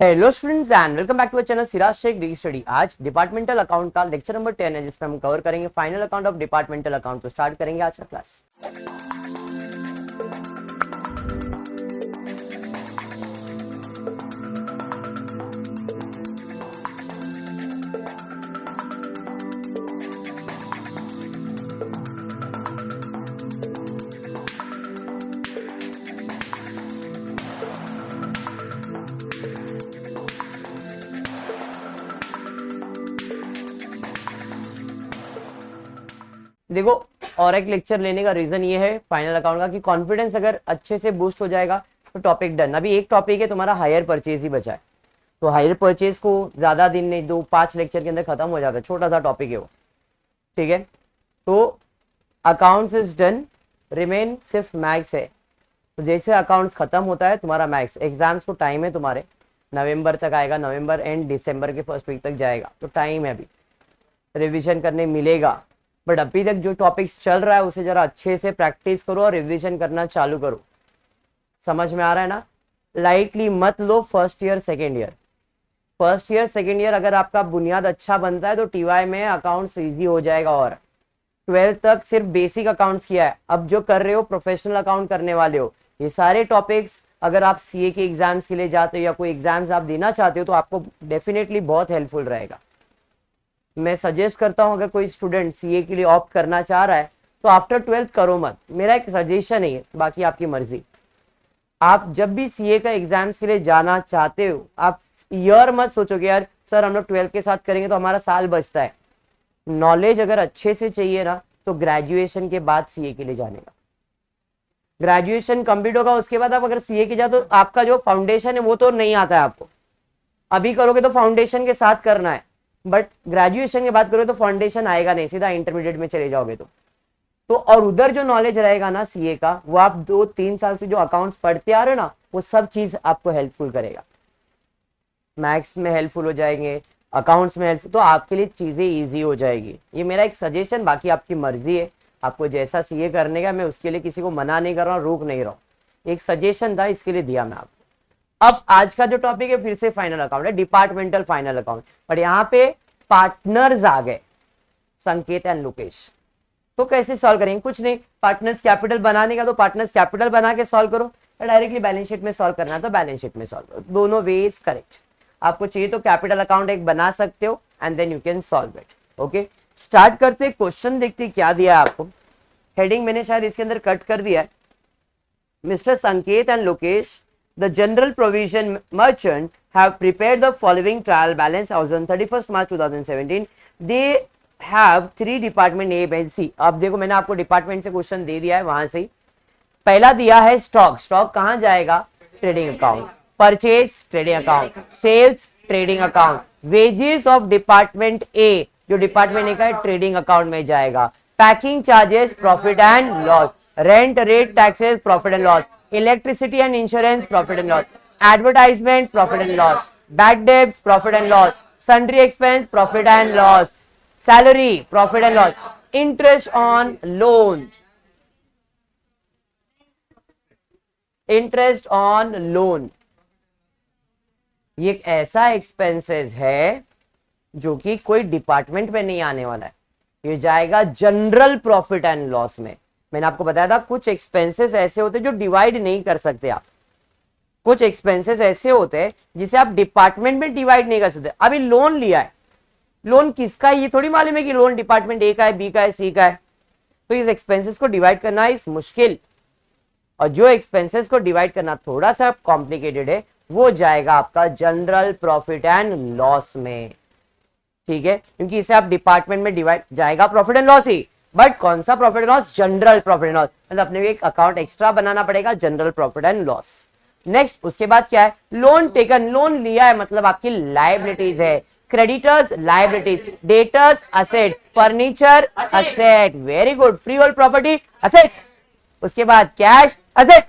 Hello students and welcome back to our channel Siraj Shaikh the study. आज departmental account का lecture number 10 है जिसमें हम कवर करेंगे final account of departmental account. तो स्टार्ट करेंगे आज का क्लास। देखो, और एक लेक्चर लेने का रीजन ये है फाइनल अकाउंट का कि कॉन्फिडेंस अगर अच्छे से बूस्ट हो जाएगा तो टॉपिक डन। अभी एक टॉपिक है तुम्हारा हायर परचेज ही बचा है, तो हायर परचेज को ज्यादा दिन नहीं, 2-5 लेक्चर के अंदर खत्म हो जाता है। छोटा सा टॉपिक है वो, ठीक है। तो अकाउंट्स इज डन, रिमेन सिर्फ मैथ्स है। तो जैसे अकाउंट्स खत्म होता है तुम्हारा मैथ्स, एग्जाम्स को टाइम है तुम्हारे, नवंबर तक आएगा, नवंबर एंड दिसंबर के फर्स्ट वीक तक जाएगा, तो टाइम है, अभी रिवीजन करने मिलेगा। बट अभी तक जो टॉपिक्स चल रहा है उसे जरा अच्छे से प्रैक्टिस करो और रिवीजन करना चालू करो। समझ में आ रहा है ना? लाइटली मत लो first year second year. First year second year अगर आपका बुनियाद अच्छा बनता है तो टीवाई में अकाउंट्स इजी हो जाएगा। और 12th तक सिर्फ बेसिक अकाउंट्स किया है, अब जो कर रहे हो प्रोफेशनल अकाउंट करने वाले हो, ये सारे टॉपिक्स अगर आप सीए के एग्जाम्स के लिए जाते हो या कोई एग्जाम्स आप देना चाहते हो तो आपको डेफिनेटली बहुत हेल्पफुल रहेगा। मैं सजेस्ट करता हूं अगर कोई स्टूडेंट सीए के लिए ऑप्ट करना चाह रहा है तो आफ्टर 12th करो मत, मेरा एक सजेशन है, बाकी आपकी मर्जी। आप जब भी सीए का एग्जाम्स के लिए जाना चाहते हो आप ईयर मत सोचो कि यार सर हम लोग 12th के साथ करेंगे तो हमारा साल बचता है। नॉलेज अगर अच्छे से चाहिए ना तो ग्रेजुएशन के बाद सीए के लिए जाने का, ग्रेजुएशन कंप्लीट होगा उसके बाद आप अगर सीए के जाओ तो आपका जो फाउंडेशन है वो तो नहीं आता है आपको। अभी करोगे तो फाउंडेशन के साथ करना है, बट ग्रेजुएशन के बाद करोगे तो फाउंडेशन आएगा नहीं, सीधा इंटरमीडिएट में चले जाओगे तो और उधर जो नॉलेज रहेगा ना सीए का, वो आप 2-3 साल से जो अकाउंट्स पढ़ते आ रहे हो ना वो सब चीज आपको हेल्पफुल करेगा। मैथ्स में हेल्पफुल हो जाएंगे, अकाउंट्स में हेल्पफुल, तो आपके लिए चीजें इजी हो जाएगी। ये मेरा एक सजेशन, बाकी आपकी मर्जी है, आपको जैसा सीए करने का, मैं उसके लिए किसी को मना नहीं कर रहा हूँ, रोक नहीं रहा हूँ, एक सजेशन था इसके लिए दिया मैं आपको। अब आज का जो टॉपिक है फिर से फाइनल अकाउंट है, डिपार्टमेंटल फाइनल अकाउंट, बट यहाँ पे पार्टनर्स आ गए, संकेत एंड लोकेश। तो कैसे सॉल्व करेंगे? कुछ नहीं, पार्टनर्स कैपिटल बनाने का तो पार्टनर्स कैपिटल बना के सॉल्व करो, या डायरेक्टली बैलेंस शीट में सॉल्व करना है तो बैलेंस शीट में सॉल्व करो, दोनों वेज करेक्ट। आपको चाहिए तो कैपिटल अकाउंट एक बना सकते हो and then you can solve it. Okay, start करते, क्वेश्चन देखते क्या दिया है आपको। हेडिंग मैंने शायद इसके अंदर कट कर दिया है। मिस्टर संकेत and Lokesh, the general provision merchant have prepared the following trial balance as on 31st March 2017. They have 3 department A, B, C. अब देखो मैंने आपको डिपार्टमेंट से क्वेश्चन दे दिया है, वहां से पहला दिया है स्टॉक। स्टॉक कहां जाएगा? Trading account. Purchase trading account, sales trading account, wages of department A जो डिपार्टमेंट ए का है ट्रेडिंग अकाउंट में जाएगा। Packing charges profit and loss, rent rate taxes profit and loss, electricity and insurance profit and loss, advertisement profit and loss, bad debts profit and loss, sundry expense profit and loss, salary profit and loss, interest on loans, interest on loan. ये एक ऐसा expenses है जो कि कोई department में नहीं आने वाला है, ये जाएगा जनरल प्रॉफिट एंड लॉस में। मैंने आपको बताया था कुछ एक्सपेंसेस ऐसे होते हैं जो डिवाइड नहीं कर सकते आप, कुछ एक्सपेंसेस ऐसे होते हैं जिसे आप डिपार्टमेंट में डिवाइड नहीं कर सकते। अभी लोन लिया है, लोन किसका है ये थोड़ी मालूम है कि लोन डिपार्टमेंट ए का है, बी का है, सी का है, तो इस एक्सपेंसेस को डिवाइड करना इस मुश्किल, और जो एक्सपेंसेस को डिवाइड करना थोड़ा सा कॉम्प्लिकेटेड है वो जाएगा आपका जनरल प्रॉफिट एंड लॉस में, ठीक है, क्योंकि इसे आप डिपार्टमेंट में डिवाइड जाएगा profit and loss he, but कौन सा profit and loss? General profit and loss, मतलब अपने एक अकाउंट एक्स्ट्रा बनाना पड़ेगा, general profit and loss. Next उसके बाद क्या है? लोन टेकन, लोन लिया है मतलब आपकी लायबिलिटीज है, creditors liabilities, debtors asset, furniture asset, very good, free hold property asset, उसके बाद कैश असेट।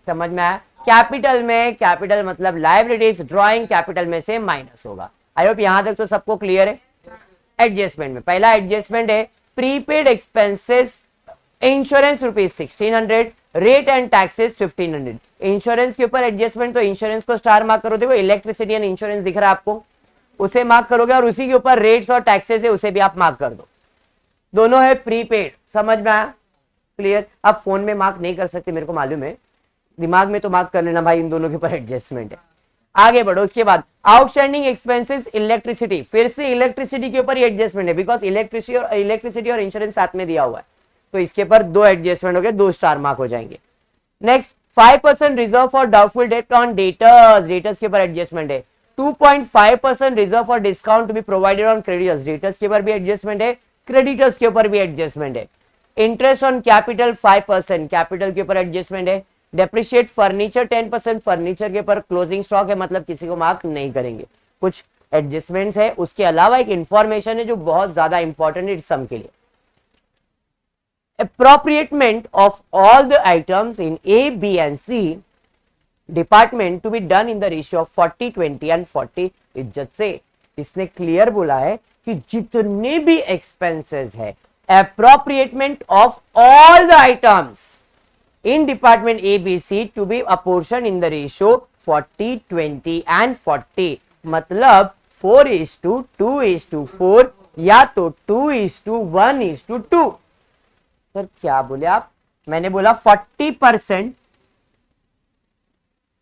समझ में आया? कैपिटल में, कैपिटल मतलब लायबिलिटीज, ड्रॉइंग कैपिटल में से माइनस होगा। आई होप यहां तक तो सबको क्लियर है। एडजस्टमेंट में पहला एडजस्टमेंट है prepaid expenses, insurance rupees 1600, rate and taxes 1500। Insurance के ऊपर एडजस्टमेंट, तो इंश्योरेंस को स्टार मार्क करो। देखो इलेक्ट्रिसिटी एंड इंश्योरेंस दिख रहा है आपको, उसे मार्क करोगे, और उसी के ऊपर रेट्स और टैक्सेस है उसे भी आप मार्क कर दो। दोनों है प्रीपेड, समझ में आया? क्लियर। आप फोन में मार्क नहीं कर सकते, मेरे को मालूम है, दिमाग में तो मार्क कर लेना भाई, इन दोनों के ऊपर एडजस्टमेंट है। आगे बढ़ो। उसके बाद आउटस्टैंडिंग एक्सपेंसेस इलेक्ट्रिसिटी, फिर से इलेक्ट्रिसिटी के ऊपर एडजस्टमेंट है, बिकॉज इलेक्ट्रिसिटी और इंश्योरेंस साथ में दिया हुआ है, तो इसके ऊपर दो एडजस्टमेंट हो गए, 2 स्टार मार्क हो जाएंगे। Next 5% reserve for doubtful debt on debtors, debtors के ऊपर एडजस्टमेंट है। 2.5% reserve for discount to be provided on creditors, debtors के ऊपर भी एडजस्टमेंट है, क्रेडिटर्स के ऊपर भी एडजस्टमेंट है। इंटरेस्ट ऑन कैपिटल 5%, कैपिटल के ऊपर एडजस्टमेंट है। डेप्रिशिएट फर्नीचर 10%, फर्नीचर के ऊपर क्लोजिंग स्टॉक है, मतलब किसी को मार्क नहीं करेंगे। कुछ एडजस्टमेंट्स है। उसके अलावा एक इंफॉर्मेशन है जो बहुत ज्यादा इंपॉर्टेंट है सम के लिए। Appropriation of all the items in A, B and C department to be done in the ratio of 40-20 and 40 इज्जत से। इसने क्लियर बोला है कि जितने भी एक्सपेंसेस है, apportionment of all the items in department A B C to be apportion in the ratio 40-20 and 40, मतलब 4:2:4 या तो 2:1:2। सर क्या बोले आप? मैंने बोला 40%,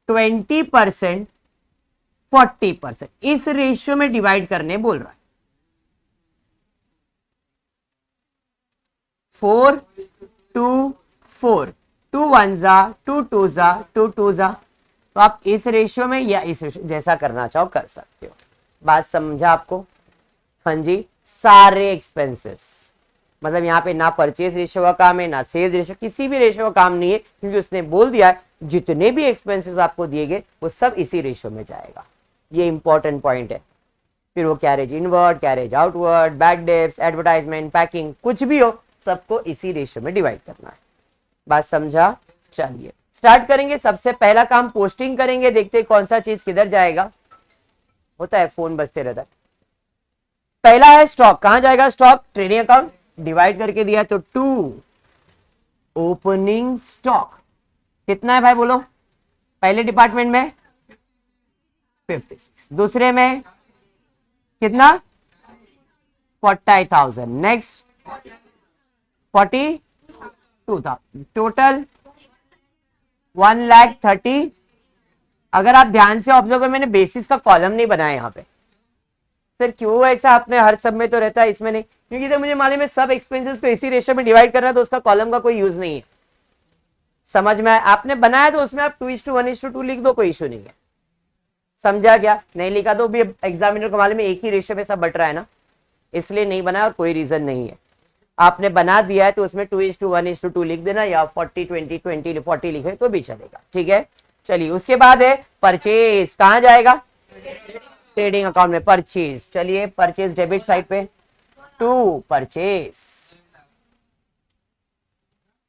20%, 40%, इस रेशियो में डिवाइड करने बोल रहा है। 4:2:4, 2 1 जा, 2 2 जा, 2 2 जा, तो आप इस रेशियो में या इस रेशियो जैसा करना चाहो कर सकते हो। बात समझा आपको? हाँ जी। सारे एक्सपेंसेस, मतलब यहाँ पे ना परचेज रेशियो का काम है, ना सेल्स रेशियो, किसी भी रेशियो का काम नहीं है, क्योंकि उसने बोल दिया है जितने भी एक्सपेंसेस आपको दिए गए वो सब इसी रेशियो में जाएगा। ये इंपॉर्टेंट पॉइंट है। फिर वो carriage inward, carriage outward, bad debts, advertisement, packing, कुछ भी हो, सबको इसी रेशियो में डिवाइड करना है। बात समझा? चलिए स्टार्ट करेंगे। सबसे पहला काम पोस्टिंग करेंगे, देखते हैं कौन सा चीज किधर जाएगा। होता है, फोन बजते रहता है। पहला है स्टॉक, कहां जाएगा स्टॉक? ट्रेडिंग अकाउंट, डिवाइड करके दिया तो 2 ओपनिंग स्टॉक कितना है भाई बोलो? पहले डिपार्टमेंट में 56, दूसरे में कितना? 40,000, नेक्स्ट 42,000, टोटल 1,30,000। अगर आप ध्यान से ऑब्जर्व करो, मैंने बेसिस का कॉलम नहीं बनाया यहाँ पे। सर क्यों ऐसा? आपने हर सब में तो रहता है, इसमें नहीं, क्योंकि तो मुझे मालूम है सब एक्सपेंसेस को इसी रेशियो में डिवाइड करना है, तो उसका कॉलम का कोई यूज नहीं है। समझ में आया? आपने बनाया तो उसमें आप 2:1:2 लिख दो, कोई इशू नहीं है। समझा क्या? नहीं लिखा तो भी एग्जामिनर को मालूम है एक ही रेशियो में सब बट रहा है ना, इसलिए नहीं बनाया और कोई रीजन नहीं है। आपने बना दिया है तो उसमें 2:1:2 लिख देना, या 40-20 40 लिखे तो भी चलेगा। ठीक है, चलिए उसके बाद है परचेज, कहां जाएगा? ट्रेडिंग अकाउंट में परचेज। चलिए परचेज डेबिट साइड पे 2 परचेज,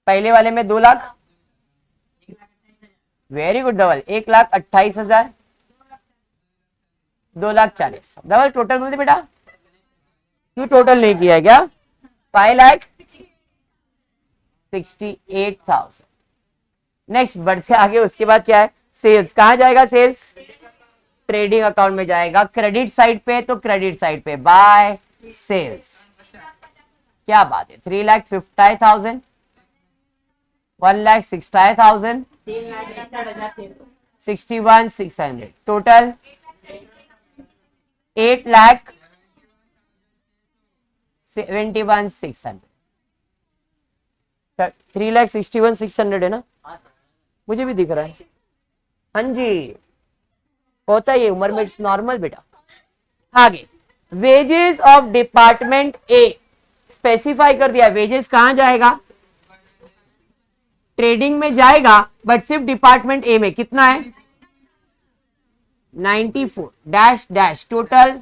पहले वाले में 2 lakh, very good double, 1,28,000, 2,40,000, double total बोलते बेटा, क्यों टोटल नहीं किया क्या? 5,68,000। नेक्स्ट बढ़ते आगे, उसके बाद क्या है? सेल्स, कहां जाएगा सेल्स? ट्रेडिंग अकाउंट में जाएगा, क्रेडिट साइड पे, तो क्रेडिट साइड पे बाय सेल्स। क्या बात है? 3,50,000, 1,60,000, 61,600, टोटल 8,71,600। 3,61,600 है ना? मुझे भी दिख रहा है। हाँ जी, होता है ये उम्र में, इट्स नॉर्मल बेटा। आगे wages of department A, specify कर दिया। वेजेस कहां जाएगा? ट्रेडिंग में जाएगा, बट सिर्फ डिपार्टमेंट ए में कितना है? 94 डैश डैश, टोटल।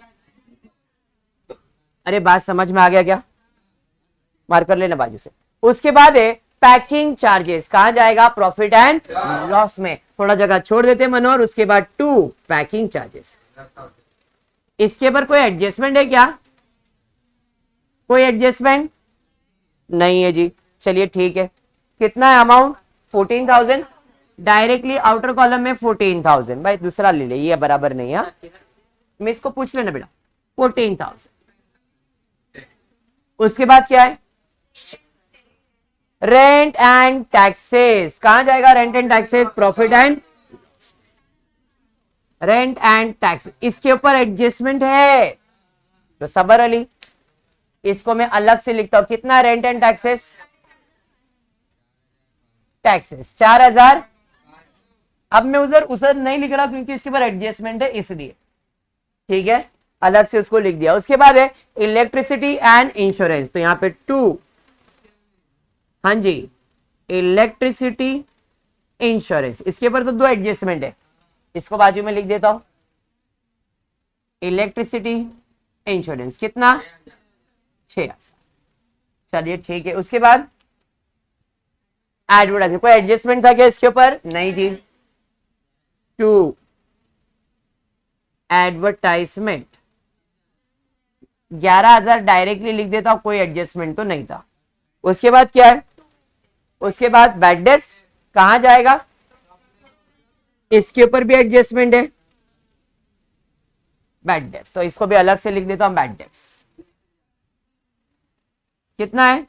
अरे बात समझ में आ गया क्या? मार्क कर लेना बाजू से। उसके बाद है पैकिंग चार्जेस, कहां जाएगा? प्रॉफिट एंड लॉस में। थोड़ा जगह छोड़ देते मनोहर। उसके बाद 2 पैकिंग चार्जेस। इसके पर कोई एडजस्टमेंट है क्या? कोई एडजस्टमेंट नहीं है जी। चलिए ठीक है, कितना है अमाउंट? 14,000। डायरेक्टली आउटर कॉलम में 14,000। भाई दूसरा ले ले, ये बराबर नहीं है, मैं इसको पूछ लेना बेटा। 14,000। उसके बाद क्या है? Rent and taxes. कहां जाएगा rent and taxes? Profit and rent and tax. इसके ऊपर एडजस्टमेंट है तो सबर अली, इसको मैं अलग से लिखता हूं। कितना रेंट एंड टैक्सेस? टैक्सेस 4,000। अब मैं उधर नहीं लिख रहा क्योंकि इसके ऊपर एडजस्टमेंट है इसलिए, ठीक है, अलग से उसको लिख दिया। उसके बाद है इलेक्ट्रिसिटी एंड इंश्योरेंस, तो यहां पे 2, हाँ जी, इलेक्ट्रिसिटी इंश्योरेंस। इसके ऊपर तो 2 एडजस्टमेंट है, इसको बाजू में लिख देता हूं। इलेक्ट्रिसिटी इंश्योरेंस कितना? 6,000। चलिए ठीक है। उसके बाद एडवर्टाइजमेंट, कोई एडजस्टमेंट था क्या इसके ऊपर? नहीं जी। 2 एडवर्टाइजमेंट 11,000 डायरेक्टली लिख देता हूं, कोई एडजस्टमेंट तो नहीं था। उसके बाद क्या है? उसके बाद बैड डेट्स कहां जाएगा? इसके ऊपर भी एडजस्टमेंट है, बैड डेट्स, तो इसको भी अलग से लिख देता हूं। बैड डेट्स कितना है?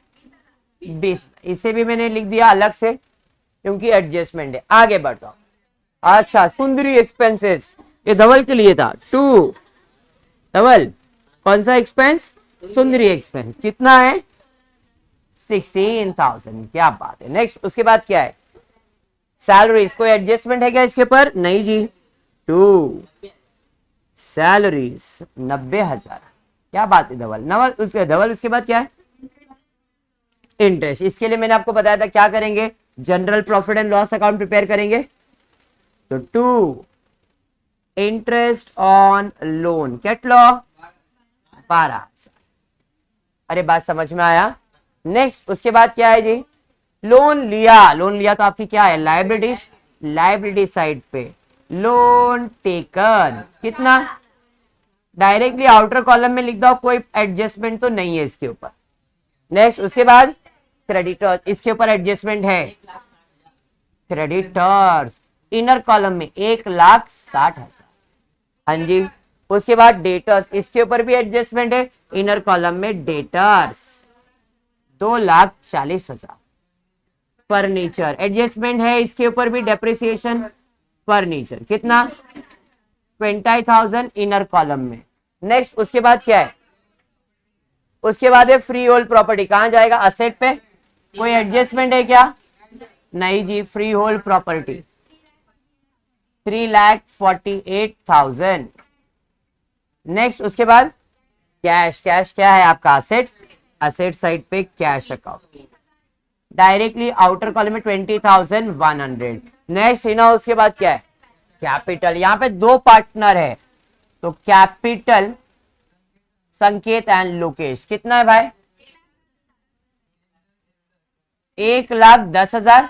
20। इसे भी मैंने लिख दिया अलग से क्योंकि एडजस्टमेंट है। आगे बढ़ता हूं। अच्छा, सुंदरी एक्सपेंसेस, ये धवल के लिए था। 2 धवल, कौन सा एक्सपेंस? सुंदरी एक्सपेंस। कितना है? 16,000। क्या बात है। नेक्स्ट, उसके बाद क्या है? सैलरीज, कोई एडजस्टमेंट है क्या इसके ऊपर? नहीं जी। 2 सैलरीज 90,000। क्या बात है धवल। धवल उसके बाद क्या है? इंटरेस्ट। इसके लिए मैंने आपको बताया था क्या करेंगे, general profit and loss account prepare करेंगे। तो 2 इंटरेस्ट ऑन लोन, कैटलॉ 12,000। अरे बात समझ में आया। नेक्स्ट, उसके बाद क्या है जी? लोन लिया तो आपकी क्या है? लाइबिलिटीज। लाइबिलिटी साइड पे लोन टेकन कितना? डायरेक्टली आउटर कॉलम में लिख दो, कोई एडजस्टमेंट तो नहीं है इसके ऊपर। नेक्स्ट, उसके बाद क्रेडिटर्स, इसके ऊपर एडजस्टमेंट है। क्रेडिटर्स इनर कॉलम में 1,60,000। हाँ जी। उसके बाद डेटर्स, इसके ऊपर भी एडजस्टमेंट है, इनर कॉलम में डेटर्स 2,40,000। फर्नीचर एडजस्टमेंट है, इसके ऊपर भी डेप्रिसिएशन। फर्नीचर कितना? 20,000 इनर कॉलम में। नेक्स्ट, उसके बाद क्या है? उसके बाद है फ्री होल्ड प्रॉपर्टी। कहां जाएगा? असेट पे। कोई एडजस्टमेंट है क्या? नहीं जी। Free hold property 3,48,000। नेक्स्ट, उसके बाद कैश। कैश क्या है आपका? असेट। असेट साइड पे cash account, directly outer column में 20,100। नेक्स्ट ना, उसके बाद क्या है? कैपिटल। यहां पे 2 पार्टनर है तो कैपिटल संकेत एंड लोकेश। कितना है भाई? 1,10,000।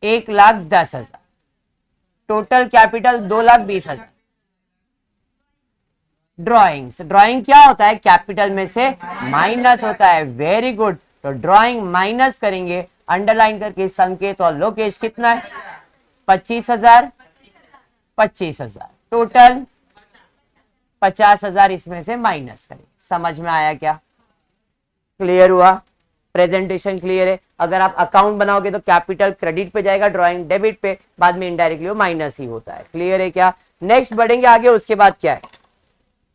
1,10,000। Total capital 2,20,000। ड्राइंग्स, ड्राइंग क्या होता है? कैपिटल में से माइनस होता है। Very good. तो ड्राइंग माइनस करेंगे अंडरलाइन करके। संकेत और लोकेश कितना है? 25,000। 25,000 टोटल 50,000 इसमें से माइनस करें। समझ में आया क्या? क्लियर हुआ? प्रेजेंटेशन क्लियर है? अगर आप अकाउंट बनाओगे तो कैपिटल क्रेडिट पे जाएगा, ड्राइंग डेबिट पे, बाद में इनडायरेक्टली वो माइनस ही होता है। क्लियर है क्या? नेक्स्ट बढ़ेंगे आगे। उसके बाद क्या है?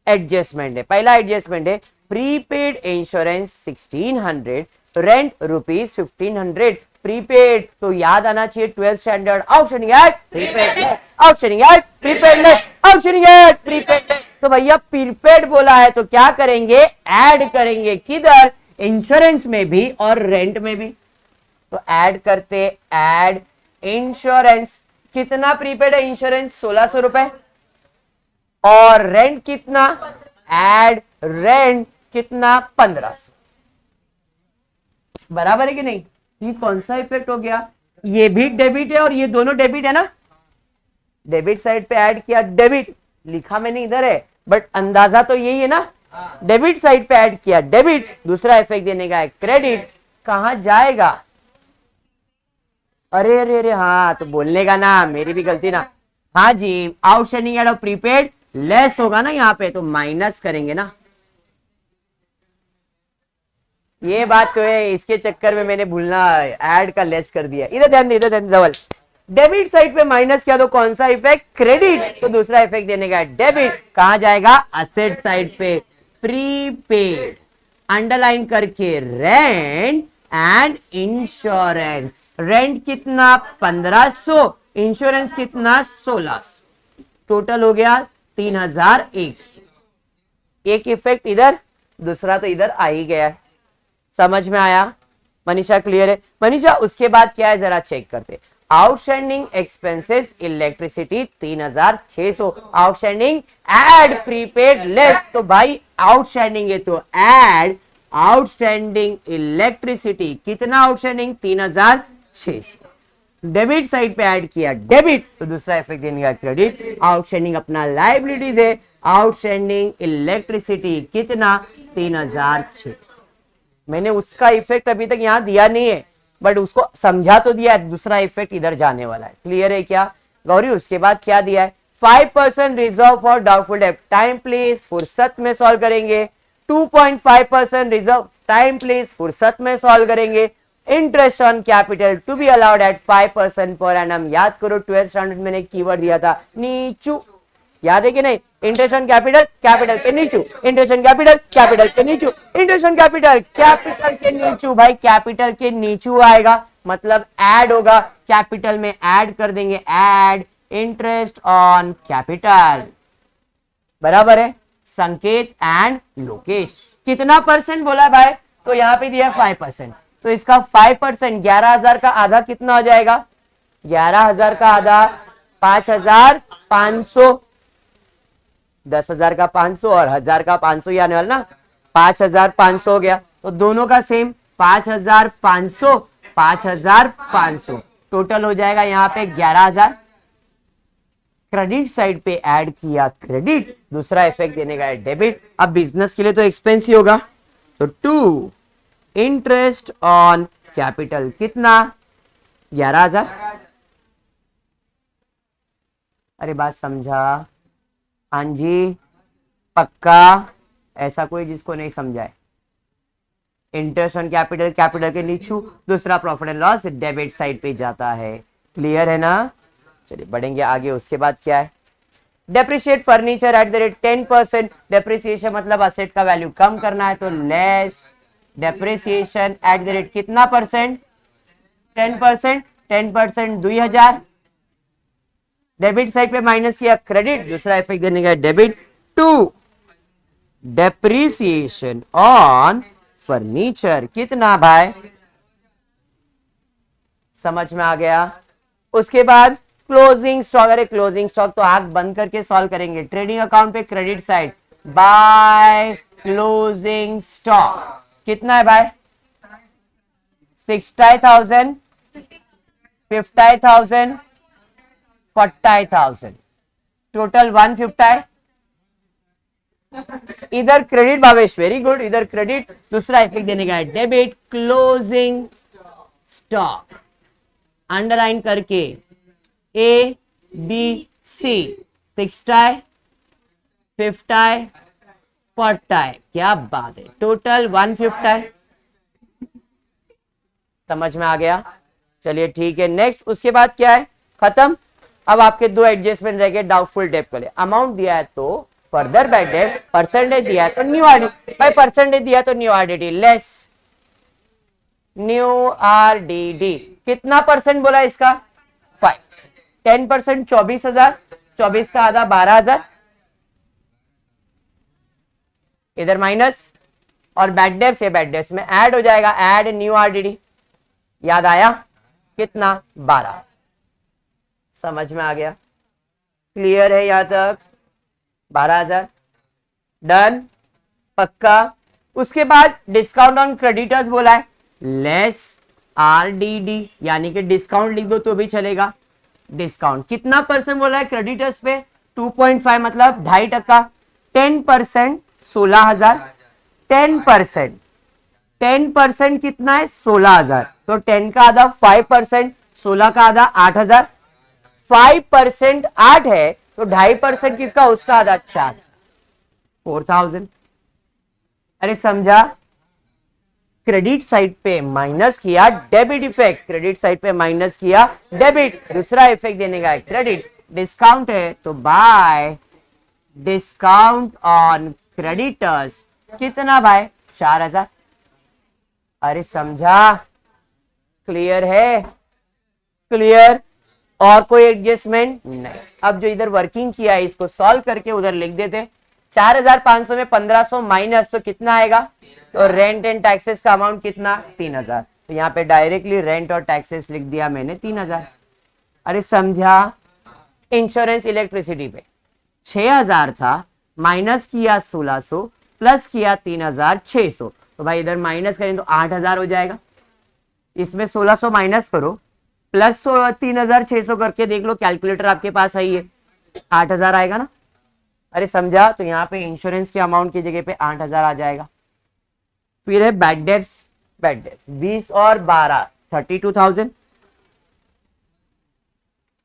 एडजस्टमेंट है। पहला एडजस्टमेंट है प्रीपेड इंश्योरेंस 1600, रेंट ₹1,500। प्रीपेड तो याद आना चाहिए 12th standard. Outstanding at prepaid, outstanding at prepaid, outstanding at prepaid. तो भैया प्रीपेड बोला है तो क्या करेंगे? ऐड करेंगे। किधर? इंश्योरेंस में भी और रेंट में भी। तो ऐड करते, ऐड इंश्योरेंस। कितना प्रीपेड है इंश्योरेंस? 1,600 रुपए। और रेंट कितना? ऐड रेंट कितना? 1,500। बराबर है कि नहीं? ये कौन सा इफेक्ट हो गया? ये भी डेबिट है और ये दोनों डेबिट है ना। डेबिट साइड पे ऐड किया, डेबिट लिखा मैंने इधर है बट अंदाजा तो यही है ना। डेबिट साइड पे ऐड किया डेबिट, दूसरा इफेक्ट देने का है क्रेडिट। कहां जाएगा? अरे अरे अरे, हाँ तो बोलने का ना, मेरी भी गलती ना। हाँ जी, outstanding add of prepaid less होगा ना यहाँ पे, तो माइनस करेंगे ना। ये बात तो है, इसके चक्कर में मैंने भूलना ऐड का लेस कर दिया। इधर ध्यान दे, इधर ध्यान दे धवल। डेबिट साइड पे माइनस किया तो कौन सा इफेक्ट? क्रेडिट। तो दूसरा इफेक्ट देने का डेबिट कहा जाएगा? असेट साइड पे प्रीपेड, अंडरलाइन करके रेंट एंड इंश्योरेंस। रेंट कितना? 1500, इंश्योरेंस कितना? 1600, टोटल हो गया 3100। एक इफेक्ट इधर, दूसरा तो इधर आ ही गया है। समझ में आया? मनीषा क्लियर है? मनीषा उसके बाद क्या है जरा चेक करते। Outstanding expenses electricity 3600, outstanding add prepaid less. तो भाई आउटस्टैंडिंग है तो एड आउटस्टैंडिंग इलेक्ट्रिसिटी, कितना आउटस्टैंडिंग? 3600। डेबिट साइड पे ऐड किया डेबिट, तो दूसरा इफेक्ट देने का क्रेडिट। आउटस्टैंडिंग अपना लाइबिलिटीज है, आउटस्टैंडिंग इलेक्ट्रिसिटी कितना? 3600। मैंने उसका इफेक्ट अभी तक यहां दिया नहीं है, बट उसको समझा तो दिया है, दूसरा इफेक्ट इधर जाने वाला है। क्लियर है क्या गौरी? उसके बाद क्या दिया है? 5% रिजर्व फॉर डाउटफुल डेब्ट, टाइम प्लीज, फुर्सत में सॉल्व करेंगे। 2.5% रिजर्व, टाइम प्लीज, फुर्सत में सॉल्व करेंगे। Interest on capital to be allowed at 5% per annum. याद करो 12th स्टैंडर्ड मैंने कीवर्ड दिया था नीचू, याद है कि नहीं? इंटरेस्ट ऑन कैपिटल, कैपिटल के नीचू, इंटरेस्ट ऑन कैपिटल, कैपिटल के नीचू, इंटरेस्ट ऑन कैपिटल, कैपिटल के नीचू। भाई कैपिटल के नीचू आएगा मतलब ऐड होगा, कैपिटल में ऐड कर देंगे, ऐड इंटरेस्ट ऑन कैपिटल। बराबर है? संकेत एंड लोकेश। कितना परसेंट बोला है भाई? तो यहाँ पे दिया 5%, तो इसका 5% 11,000 का आधा कितना हो जाएगा? 11,000 का आधा 5,500, 10,000 का 500 और 1,000 का 500 ही आने वाला ना, 5,500 हो गया। तो दोनों का सेम 5,500, 5,500, टोटल हो जाएगा यहाँ पे 11,000। क्रेडिट साइड पे ऐड किया क्रेडिट, दूसरा इफेक्ट देने का है डेबिट। अब बिजनेस के लिए तो एक्सपेंस ही होगा, तो 2 इंटरेस्ट ऑन कैपिटल कितना? 11,000। अरे बात समझा? हाँ जी, पक्का? ऐसा कोई जिसको नहीं समझा है? इंटरेस्ट ऑन कैपिटल, कैपिटल के नीचू, दूसरा profit and loss debit side पे जाता है। क्लियर है ना? चलिए बढ़ेंगे आगे। उसके बाद क्या है? Depreciate furniture at the rate 10%। Depreciation मतलब असेट का वैल्यू कम करना है, तो less depreciation at the rate कितना परसेंट? 10%। 10% 2,000। डेबिट साइड पे माइनस किया क्रेडिट, दूसरा इफेक्ट देने का डेबिट। 2 डेप्रिसिएशन ऑन फर्नीचर कितना भाई? समझ में आ गया? उसके बाद क्लोजिंग स्टॉक। अरे क्लोजिंग स्टॉक तो आंख बंद करके सॉल्व करेंगे। ट्रेडिंग अकाउंट पे credit side by closing stock कितना है भाई? 60,000, 50,000, 40,000, टोटल 150। इधर क्रेडिट भावेश, वेरी गुड, इधर क्रेडिट, दूसरा इफेक्ट देने का है डेबिट। क्लोजिंग स्टॉक अंडरलाइन करके A B C 60, 50, 40, क्या बात है, टोटल 150। समझ में आ गया? चलिए ठीक है। नेक्स्ट उसके बाद क्या है? खत्म। अब आपके दो एडजस्टमेंट रह गए डाउटफुल डेट के लिए। अमाउंट दिया है तो फर्दर बैड डेट, परसेंटेज दिया है तो न्यू आरडीडी। भाई परसेंटेज दिया तो new RDD less new RDD. कितना परसेंट बोला इसका? 5। 10% 24,000, 24 का आधा 12,000, इधर माइनस, और बैड डेट से बैड डेट में ऐड हो जाएगा, ऐड न्यू आरडीडी। याद आया? कितना? 12। समझ में आ गया? क्लियर है यहां तक? 12,000 डन, पक्का। उसके बाद डिस्काउंट ऑन क्रेडिटर्स बोला है लेस आरडीडी, यानी कि डिस्काउंट लिख दो तो भी चलेगा। डिस्काउंट कितना परसेंट बोला है क्रेडिटर्स पे? 2.5 मतलब 2.5%। 10% 16,000, 10% 10% कितना है? 16,000, तो 10 का आधा 5%, 16 का आधा 8,000, 5% 8 है तो 2.5% किसका, उसका आधा 4, 4,000। अरे समझा, क्रेडिट साइड पे माइनस किया, डेबिट इफेक्ट, क्रेडिट साइड पे माइनस किया डेबिट, दूसरा इफेक्ट देने का है क्रेडिट। डिस्काउंट है तो बाय डिस्काउंट ऑन क्रेडिटर्स, कितना भाई, 4,000। अरे समझा, क्लियर है, क्लियर, और कोई एडजस्टमेंट नहीं। अब जो इधर वर्किंग किया है इसको सॉल्व करके उधर लिख देते। 4,500 में 1,500 माइनस तो कितना आएगा, तो रेंट एंड टैक्सेस का अमाउंट कितना, 3,000। तो यहाँ पे डायरेक्टली रेंट और टैक्सेस लिख दिया मैंने 3,000। अरे समझा, इंश्योरेंस इलेक्ट्रिसिटी पे 6,000 था, माइनस किया 1,600, प्लस किया 3,600, तो भाई इधर माइनस करें तो 8,000 हो जाएगा। इसमें 1,600 माइनस करो, प्लस 3,600 करके देख लो, कैलकुलेटर आपके पास आई है, 8,000 आएगा ना। अरे समझा, तो यहाँ पे इंश्योरेंस के अमाउंट की जगह पे 8,000 आ जाएगा। फिर है बैड डेट्स, बैड डेट्स 20 और 12 32,000।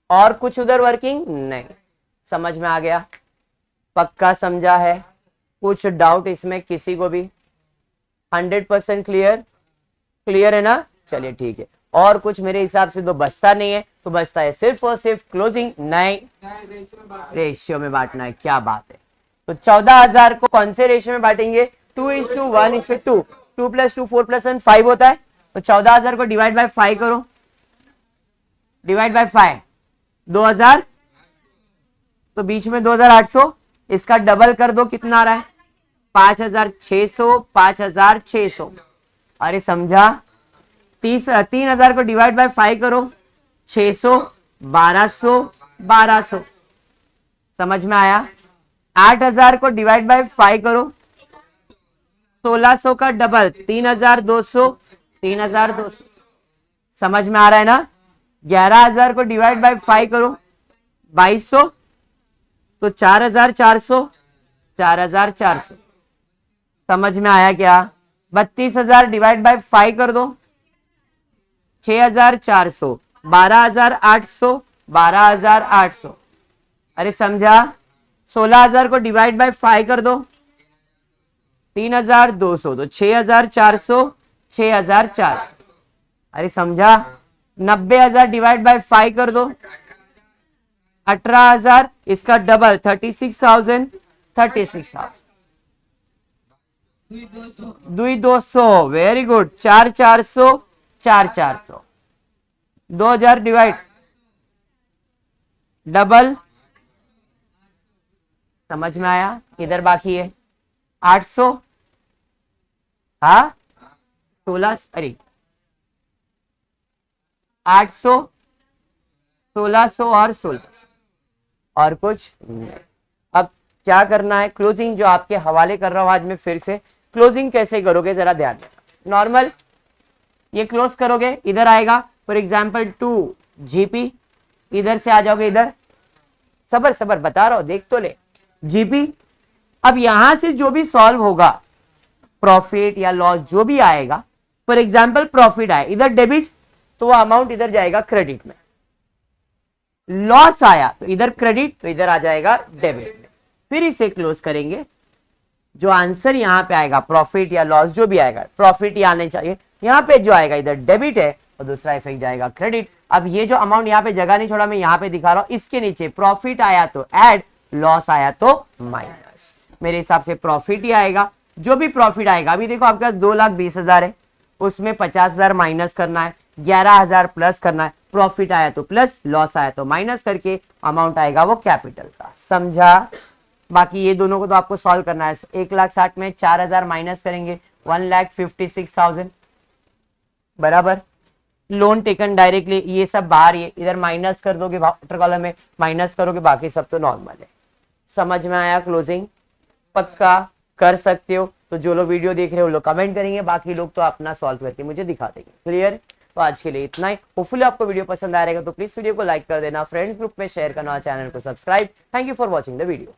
और कुछ उधर वर्किंग नहीं, समझ में आ गया, पक्का समझा है, कुछ डाउट इसमें किसी को भी, 100% क्लियर, क्लियर है ना। चलिए ठीक है, और कुछ मेरे हिसाब से तो बचता नहीं है, तो बचता है सिर्फ और सिर्फ क्लोजिंग, नहीं रेशियो में बांटना है, क्या बात है। तो 14,000 को कौन से रेशियो में बांटेंगे, 2:1:2, 2 + 2 4 + 1 5 होता है। तो 14,000 को डिवाइड बाय 5 करो, डिवाइड बाय 5 2,000, तो बीच में 2,800, इसका डबल कर दो, कितना आ रहा है 5,600, 5,600। अरे समझा, 3,000 को डिवाइड बाय 5 करो, 600, 1,200, 1,200, समझ में आया। 8,000 को डिवाइड बाय 5 करो, 1,600 का डबल 3,200, 3,200, समझ में आ रहा है ना। 11,000 को डिवाइड बाय 5 करो, 2,200, तो 4,400, 4,400, समझ में आया क्या। 32,000 डिवाइड बाय 5 कर दो, 6,400, 12,800, 12,800। अरे समझा, 16,000 को डिवाइड बाय 5 कर दो, 3,200, तो 6,400, 6,400। अरे समझा, 90,000 डिवाइड बाय 5 कर दो, 18,000, इसका double 36,000, 36,000, 2,200, very good, 4,400, 4,400, 2,000 divide double, समझ में आया। इधर बाकी है 800, हाँ 16, अरे 800, 1,600 और 1,600, और कुछ नहीं। अब क्या करना है, क्लोजिंग जो आपके हवाले कर रहा हूं आज मैं, फिर से क्लोजिंग कैसे करोगे जरा ध्यान देना। नॉर्मल ये क्लोज करोगे, इधर आएगा फॉर एग्जाम्पल 2 जीपी, इधर से आ जाओगे इधर, सबर सबर बता रहा हूं, देख तो ले, जीपी। अब यहां से जो भी सॉल्व होगा, प्रॉफिट या लॉस जो भी आएगा, फॉर एग्जाम्पल प्रॉफिट आए इधर डेबिट, तो वो अमाउंट इधर जाएगा क्रेडिट में, लॉस आया तो इधर क्रेडिट, तो इधर आ जाएगा डेबिट में। फिर इसे क्लोज करेंगे, जो आंसर यहां पे आएगा प्रॉफिट या लॉस जो भी आएगा, प्रॉफिट ही आने चाहिए, यहां पे जो आएगा इधर डेबिट है और दूसरा इफेक्ट जाएगा क्रेडिट। अब ये जो अमाउंट यहां पे जगह नहीं छोड़ा, मैं यहां पे दिखा रहा हूं, इसके नीचे प्रॉफिट आया तो ऐड, लॉस आया तो माइनस। मेरे हिसाब से प्रॉफिट ही आएगा, जो भी प्रॉफिट आएगा। अभी देखो आपके पास 2,20,000 है, उसमें 50,000 माइनस करना है, 11,000 प्लस करना है, प्रॉफिट आया तो प्लस, लॉस आया तो माइनस करके अमाउंट आएगा वो कैपिटल का, समझा। बाकी ये दोनों को तो आपको सॉल्व करना है। 1,60,000 में 4,000 माइनस करेंगे, 1,56,000 बराबर। लोन टेकन डायरेक्टली, ये सब बाहर, ये इधर माइनस कर दोगे, वाटर कॉलम में माइनस करोगे, बाकी सब तो नॉर्मल है। समझ में आया क्लोजिंग, पक्का कर सकते हो। तो जो लोग वीडियो देख रहे हो लोग कमेंट करेंगे, बाकी लोग तो अपना सॉल्व करके मुझे दिखा देंगे। क्लियर। तो आज के लिए इतना ही। होपफुली आपको वीडियो पसंद आएगा तो प्लीज वीडियो को लाइक कर देना, फ्रेंड्स ग्रुप में शेयर करना, चैनल को subscribe. Thank you for watching the video.